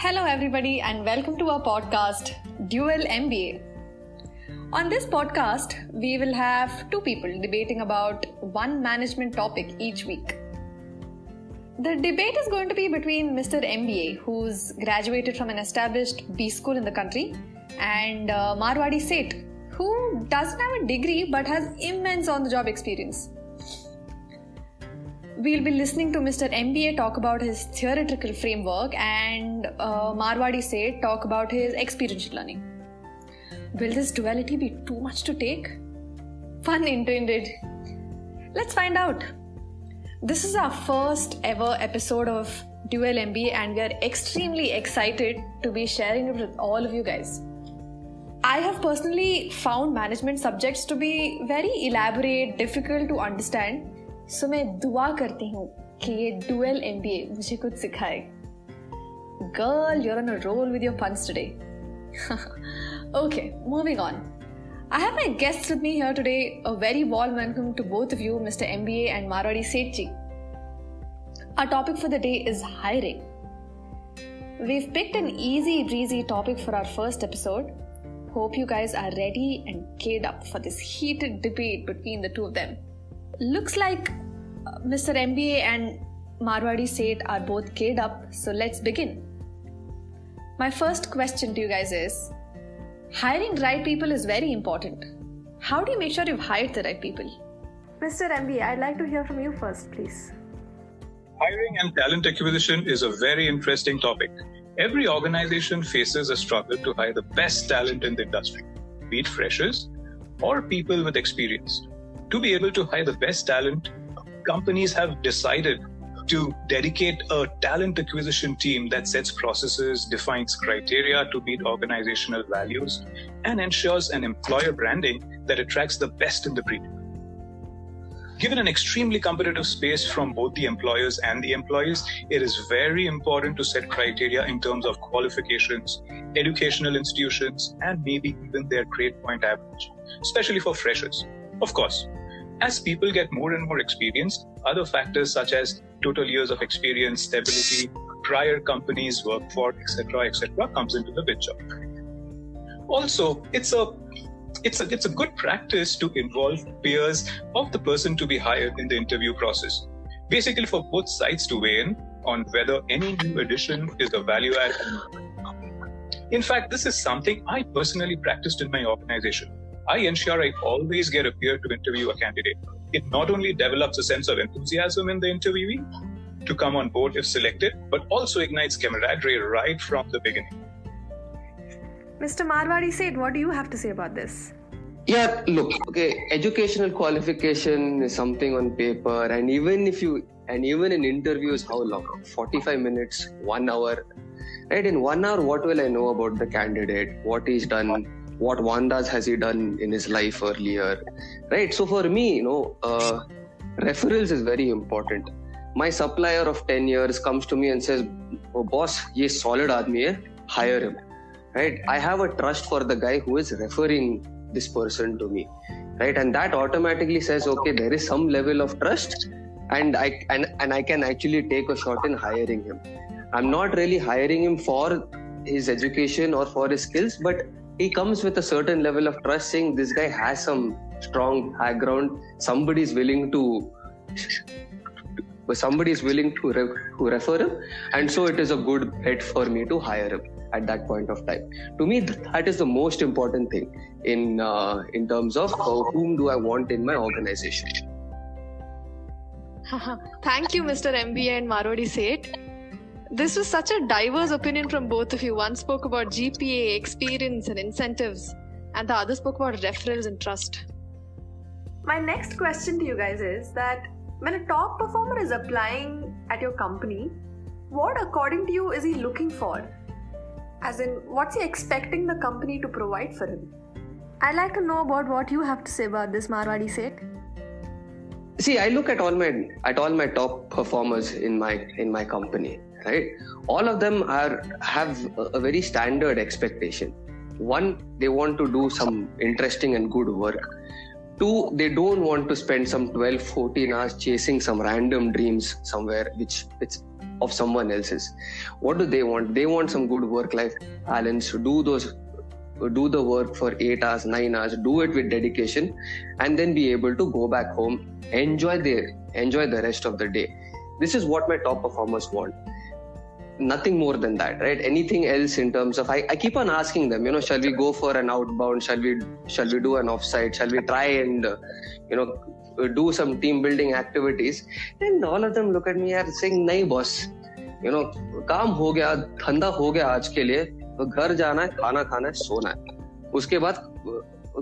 Hello everybody and welcome to our podcast, Dual MBA. On this podcast, we will have two people debating about one management topic each week. The debate is going to be between Mr. MBA, who's graduated from an established B school in the country, and Marwadi Seth, who doesn't have a degree but has immense on-the-job experience. We'll be listening to Mr. MBA talk about his theoretical framework and Marwadi Seth talk about his experiential learning. Will this duality be too much to take? Pun intended. Let's find out. This is our first ever episode of Dual MBA and we are extremely excited to be sharing it with all of you guys. I have personally found management subjects to be very elaborate, difficult to understand. So मैं दुआ करती हूँ कि ये dual MBA मुझे कुछ सिखाए. Girl, you're on a roll with your puns today. Okay, moving on. I have my guests with me here today. A very warm welcome to both of you, Mr. MBA and Marwadi Seth ji. Our topic for the day is hiring. We've picked an easy breezy topic for our first episode. Hope you guys are ready and geared up for this heated debate between the two of them. Looks like Mr. MBA and Marwadi Seth are both geared up, so let's begin. My first question to you guys is, hiring right people is very important. How do you make sure you've hired the right people? Mr. MBA, I'd like to hear from you first, please. Hiring and talent acquisition is a very interesting topic. Every organization faces a struggle to hire the best talent in the industry, be it freshers or people with experience. To be able to hire the best talent, companies have decided to dedicate a talent acquisition team that sets processes, defines criteria to meet organizational values, and ensures an employer branding that attracts the best in the breed. Given an extremely competitive space from both the employers and the employees, it is very important to set criteria in terms of qualifications, educational institutions, and maybe even their grade point average, especially for freshers. Of course, as people get more and more experienced, other factors such as total years of experience, stability, prior companies worked for, etc., comes into the picture. Also, it's a good practice to involve peers of the person to be hired in the interview process, basically for both sides to weigh in on whether any new addition is a value add. In fact, this is something I personally practiced in my organization. I ensure I always get a peer to interview a candidate. It not only develops a sense of enthusiasm in the interviewee to come on board if selected, but also ignites camaraderie right from the beginning. Mr. Marwadi Seth, what do you have to say about this? Yeah, look, okay, educational qualification is something on paper, and even in interviews, how long? 45 minutes, 1 hour. Right? In 1 hour, what will I know about the candidate? What he's done? What wonders has he done in his life earlier, right? So for me, referrals is very important. My supplier of 10 years comes to me and says, "Oh boss, ye solid aadmi hai, hire him." Right? I have a trust for the guy who is referring this person to me, right? And that automatically says, okay, there is some level of trust, and I can actually take a shot in hiring him. I'm not really hiring him for his education or for his skills, but he comes with a certain level of trust, saying this guy has some strong background. Somebody is willing to refer him, and so it is a good bet for me to hire him at that point of time. To me, that is the most important thing in terms of whom do I want in my organization. Thank you, Mr. MBA and Marwadi Seth. This was such a diverse opinion from both of you. One spoke about GPA, experience and incentives, and the other spoke about referrals and trust. My next question to you guys is that when a top performer is applying at your company, what according to you is he looking for? As in, what's he expecting the company to provide for him? I'd like to know about what you have to say about this, Marwadi Seth. See, I look at all my top performers in my company. Right? All of them have a very standard expectation. One, they want to do some interesting and good work. Two, they don't want to spend some 12-14 hours chasing some random dreams somewhere which of someone else's. What do they want? They want some good work-life balance, do the work for 8 hours, 9 hours, do it with dedication, and then be able to go back home, enjoy the rest of the day. This is what my top performers want. Nothing more than that, right? Anything else in terms of, I keep on asking them, shall we go for an outbound? Shall we do an offsite? Shall we try and, do some team building activities? And all of them look at me and saying, nahi boss, काम हो गया, धंधा हो गया आज के लिए, तो घर जाना है, खाना खाना है, सोना है, उसके बाद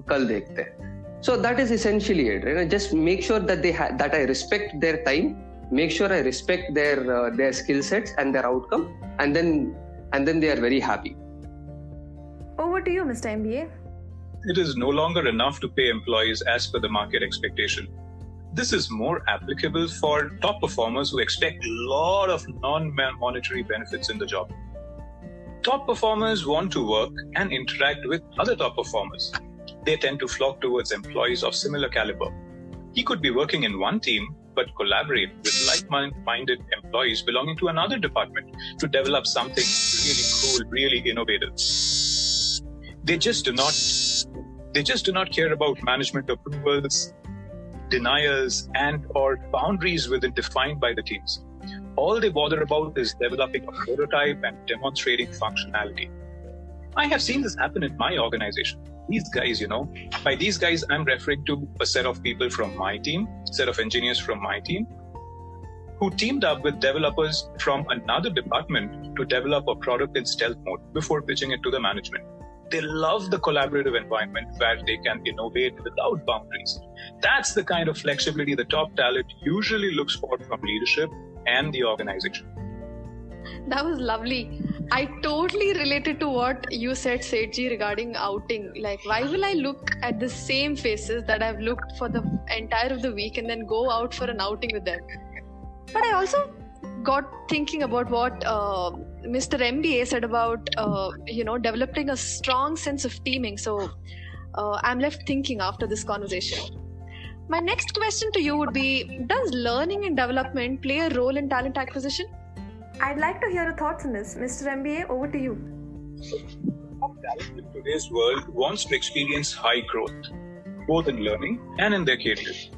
कल देखते हैं. So that is essentially it, right? Just make sure that that I respect their time, make sure I respect their skill sets and their outcome, and then they are very happy. Over to you, Mr. MBA. It is no longer enough to pay employees as per the market expectation. This is more applicable for top performers who expect a lot of non-monetary benefits in the job. Top performers want to work and interact with other top performers. They tend to flock towards employees of similar caliber. He could be working in one team, but collaborate with like-minded employees belonging to another department to develop something really cool, really innovative. They just do not care about management approvals, denials, and or boundaries within defined by the teams. All they bother about is developing a prototype and demonstrating functionality. I have seen this happen in my organization. These guys, by these guys, I'm referring to a set of people from my team, set of engineers from my team, who teamed up with developers from another department to develop a product in stealth mode before pitching it to the management. They love the collaborative environment where they can innovate without boundaries. That's the kind of flexibility the top talent usually looks for from leadership and the organization. That was lovely. I totally related to what you said, Sethji, regarding outing. Like, why will I look at the same faces that I've looked for the entire of the week and then go out for an outing with them? But I also got thinking about what Mr. MBA said about, developing a strong sense of teaming. So I'm left thinking after this conversation. My next question to you would be, does learning and development play a role in talent acquisition? I'd like to hear your thoughts on this. Mr. MBA, over to you. Top talent in today's world wants to experience high growth, both in learning and in their careers.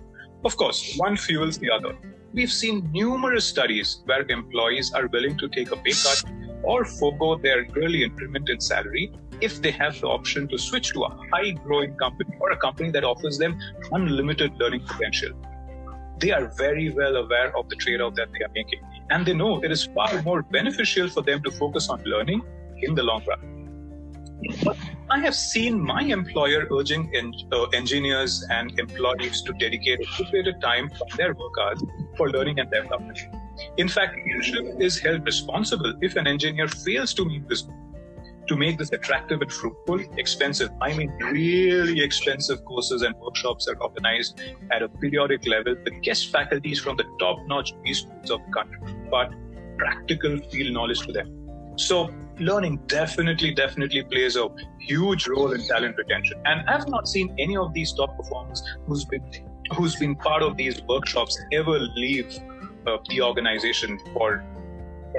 Of course, one fuels the other. We've seen numerous studies where employees are willing to take a pay cut or forego their early increment in salary if they have the option to switch to a high-growing company or a company that offers them unlimited learning potential. They are very well aware of the trade-off that they are making, and they know it is far more beneficial for them to focus on learning in the long run. But I have seen my employer urging engineers and employees to dedicate appropriate time from their work hours for learning and development. In fact, leadership is held responsible if an engineer fails to meet this goal. To make this attractive and fruitful, really expensive courses and workshops are organized at a periodic level with guest faculties from the top-notch schools of the country, but practical field knowledge to them. So learning definitely plays a huge role in talent retention. And I've not seen any of these top performers who's been part of these workshops ever leave the organization for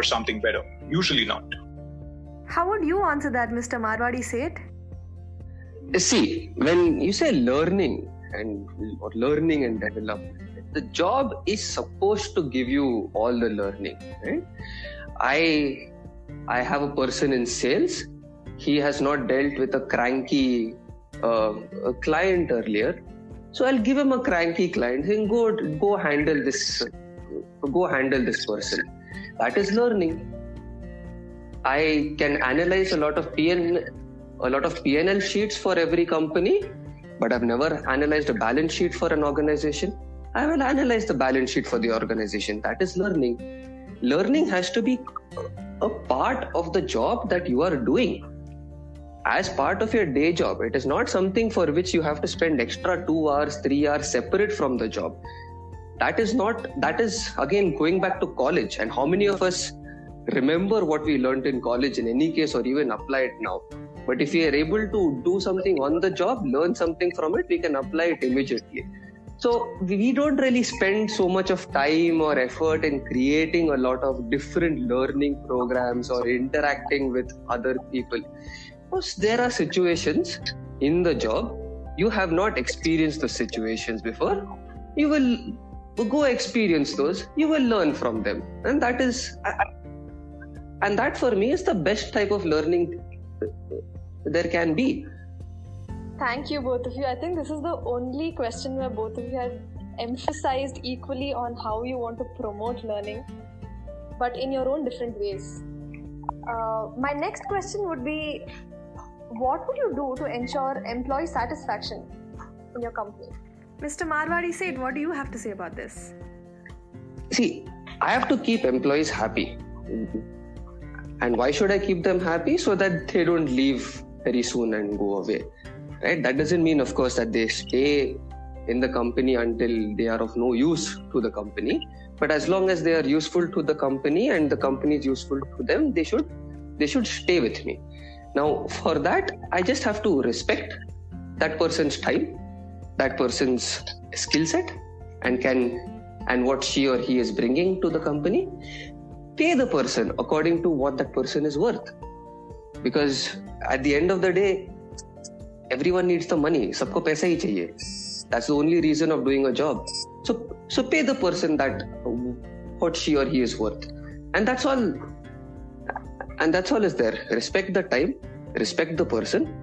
something better. Usually not. How would you answer that, Mr. Marwadi Seth? See, when you say learning and development, the job is supposed to give you all the learning, right? I have a person in sales. He has not dealt with a cranky client earlier, so I'll give him a cranky client saying, go handle this person. That is learning. I can analyze a lot of P&L sheets for every company, but I've never analyzed a balance sheet for an organization. I will analyze the balance sheet for the organization. That is learning. Learning has to be a part of the job that you are doing as part of your day job. It is not something for which you have to spend extra 2 hours, 3 hours separate from the job. That is again going back to college. And how many of us remember what we learned in college in any case, or even apply it now? But if we are able to do something on the job, learn something from it, we can apply it immediately. So we don't really spend so much of time or effort in creating a lot of different learning programs or interacting with other people. Because there are situations in the job, you have not experienced those situations before. You will go experience those, you will learn from them. And that for me is the best type of learning there can be. Thank you, both of you. I think this is the only question where both of you have emphasized equally on how you want to promote learning, but in your own different ways. My next question would be, what would you do to ensure employee satisfaction in your company? Mr. Marwadi Seth, what do you have to say about this? See, I have to keep employees happy. And why should I keep them happy? So that they don't leave very soon and go away. Right? That doesn't mean, of course, that they stay in the company until they are of no use to the company. But as long as they are useful to the company and the company is useful to them, they should stay with me. Now, for that, I just have to respect that person's time, that person's skill set, and what she or he is bringing to the company. Pay the person according to what that person is worth. Because at the end of the day, everyone needs the money. Sabko paisa hi chahiye. That's the only reason of doing a job. So pay the person that what she or he is worth. And that's all. And that's all is there. Respect the time, respect the person,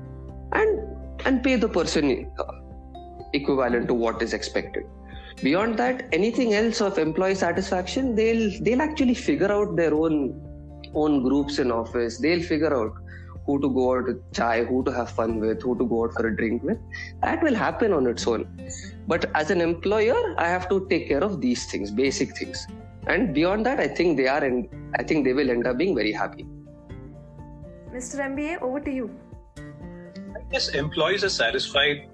and pay the person equivalent to what is expected. Beyond that, anything else of employee satisfaction, they'll actually figure out their own groups in office. They'll figure out who to go out with chai, who to have fun with, who to go out for a drink with. That will happen on its own. But as an employer, I have to take care of these things, basic things. And beyond that, I think they will end up being very happy. Mr. MBA, over to you. I guess employees are satisfied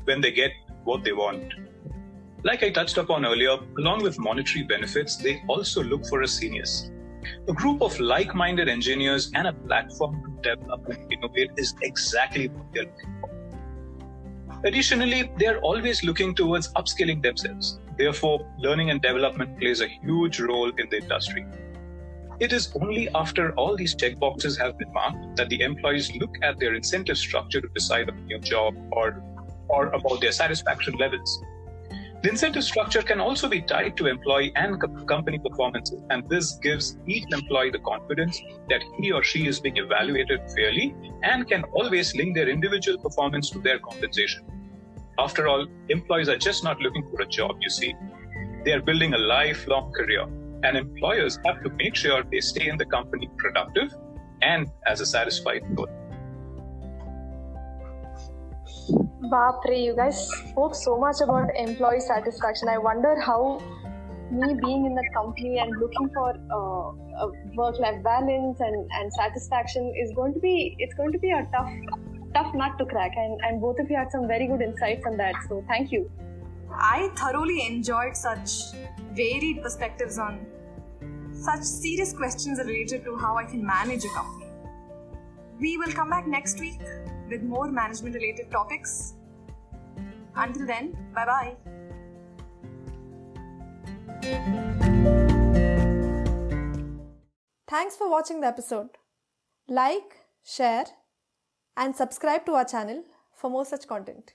when they get what they want. Like I touched upon earlier, along with monetary benefits, they also look for a seniors. A group of like-minded engineers and a platform to develop and innovate is exactly what they're looking for. Additionally, they are always looking towards upskilling themselves. Therefore, learning and development plays a huge role in the industry. It is only after all these checkboxes have been marked that the employees look at their incentive structure to decide on their job or about their satisfaction levels. The incentive structure can also be tied to employee and company performances, and this gives each employee the confidence that he or she is being evaluated fairly and can always link their individual performance to their compensation. After all, employees are just not looking for a job, you see. They are building a lifelong career, and employers have to make sure they stay in the company productive and as a satisfied employee. Bapre, you guys spoke so much about employee satisfaction. I wonder how me being in the company and looking for a work-life balance and satisfaction is going to be a tough nut to crack. And both of you had some very good insights on that. So thank you. I thoroughly enjoyed such varied perspectives on such serious questions related to how I can manage a company. We will come back next week with more management-related topics. Until then, bye-bye. Thanks for watching the episode. Like, share, and subscribe to our channel for more such content.